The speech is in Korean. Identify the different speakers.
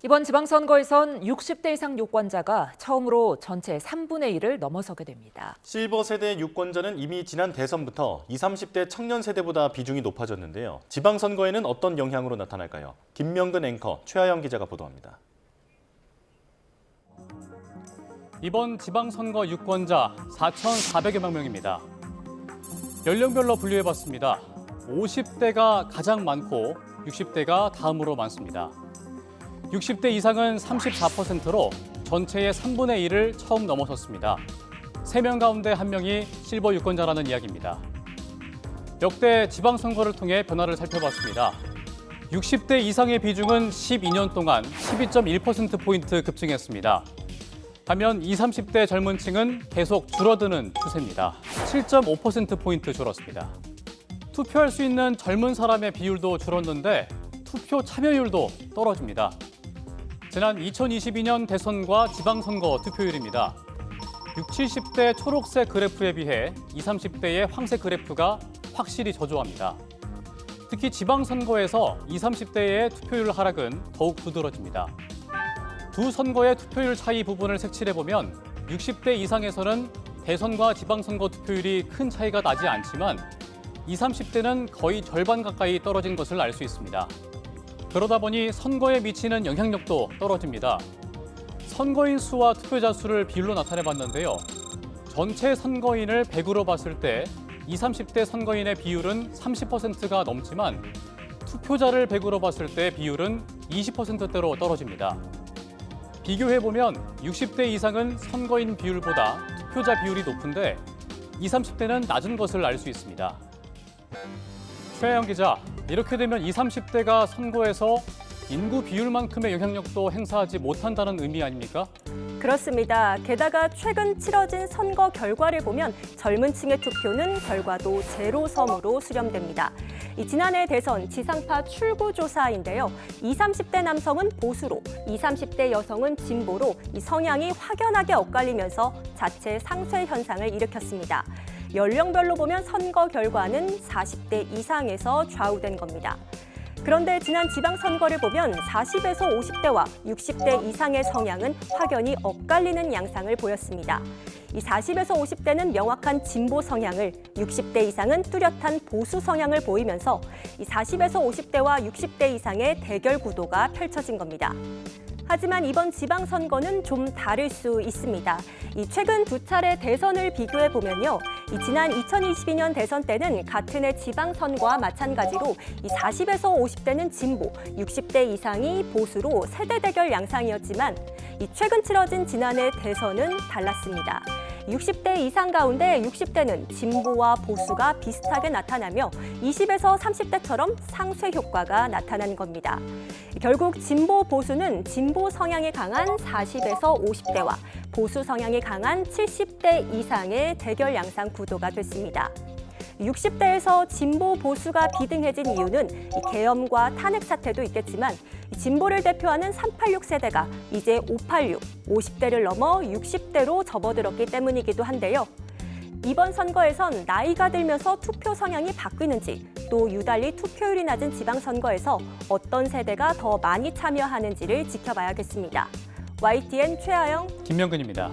Speaker 1: 이번 지방선거에선 60대 이상 유권자가 처음으로 전체 3분의 1을 넘어서게 됩니다.
Speaker 2: 실버 세대 유권자는 이미 지난 대선부터 20, 30대 청년 세대보다 비중이 높아졌는데요. 지방선거에는 어떤 영향으로 나타날까요? 김명근 앵커, 최하영 기자가 보도합니다.
Speaker 3: 이번 지방선거 유권자 4,400여만 명입니다. 연령별로 분류해봤습니다. 50대가 가장 많고 60대가 다음으로 많습니다. 60대 이상은 34%로 전체의 3분의 1을 처음 넘어섰습니다. 3명 가운데 1명이 실버 유권자라는 이야기입니다. 역대 지방선거를 통해 변화를 살펴봤습니다. 60대 이상의 비중은 12년 동안 12.1%포인트 급증했습니다. 반면 20, 30대 젊은 층은 계속 줄어드는 추세입니다. 7.5%포인트 줄었습니다. 투표할 수 있는 젊은 사람의 비율도 줄었는데 투표 참여율도 떨어집니다. 지난 2022년 대선과 지방선거 투표율입니다. 60, 70대 초록색 그래프에 비해 20, 30대의 황색 그래프가 확실히 저조합니다. 특히 지방선거에서 20, 30대의 투표율 하락은 더욱 두드러집니다. 두 선거의 투표율 차이 부분을 색칠해보면 60대 이상에서는 대선과 지방선거 투표율이 큰 차이가 나지 않지만 20, 30대는 거의 절반 가까이 떨어진 것을 알 수 있습니다. 그러다 보니 선거에 미치는 영향력도 떨어집니다. 선거인 수와 투표자 수를 비율로 나타내봤는데요. 전체 선거인을 100으로 봤을 때 20, 30대 선거인의 비율은 30%가 넘지만 투표자를 100으로 봤을 때 비율은 20%대로 떨어집니다. 비교해보면 60대 이상은 선거인 비율보다 투표자 비율이 높은데 20, 30대는 낮은 것을 알 수 있습니다. 최하영 기자, 이렇게 되면 20, 30대가 선거에서 인구 비율만큼의 영향력도 행사하지 못한다는 의미 아닙니까?
Speaker 4: 그렇습니다. 게다가 최근 치러진 선거 결과를 보면 젊은 층의 투표는 결과도 제로섬으로 수렴됩니다. 지난해 대선 지상파 출구조사인데요. 20, 30대 남성은 보수로, 20, 30대 여성은 진보로 성향이 확연하게 엇갈리면서 자체 상쇄 현상을 일으켰습니다. 연령별로 보면 선거 결과는 40대 이상에서 좌우된 겁니다. 그런데 지난 지방선거를 보면 40에서 50대와 60대 이상의 성향은 확연히 엇갈리는 양상을 보였습니다. 이 40에서 50대는 명확한 진보 성향을, 60대 이상은 뚜렷한 보수 성향을 보이면서 이 40에서 50대와 60대 이상의 대결 구도가 펼쳐진 겁니다. 하지만 이번 지방선거는 좀 다를 수 있습니다. 최근 두 차례 대선을 비교해 보면요. 지난 2022년 대선 때는 같은 해 지방선거와 마찬가지로 40에서 50대는 진보, 60대 이상이 보수로 세대 대결 양상이었지만 최근 치러진 지난해 대선은 달랐습니다. 60대 이상 가운데 60대는 진보와 보수가 비슷하게 나타나며 20에서 30대처럼 상쇄 효과가 나타난 겁니다. 결국 진보 보수는 진보 성향이 강한 40에서 50대와 보수 성향이 강한 70대 이상의 대결 양상 구도가 됐습니다. 60대에서 진보 보수가 비등해진 이유는 계엄과 탄핵 사태도 있겠지만 진보를 대표하는 386 세대가 이제 586, 50대를 넘어 60대로 접어들었기 때문이기도 한데요. 이번 선거에선 나이가 들면서 투표 성향이 바뀌는지 또 유달리 투표율이 낮은 지방선거에서 어떤 세대가 더 많이 참여하는지를 지켜봐야겠습니다. YTN 최하영,
Speaker 3: 김명근입니다.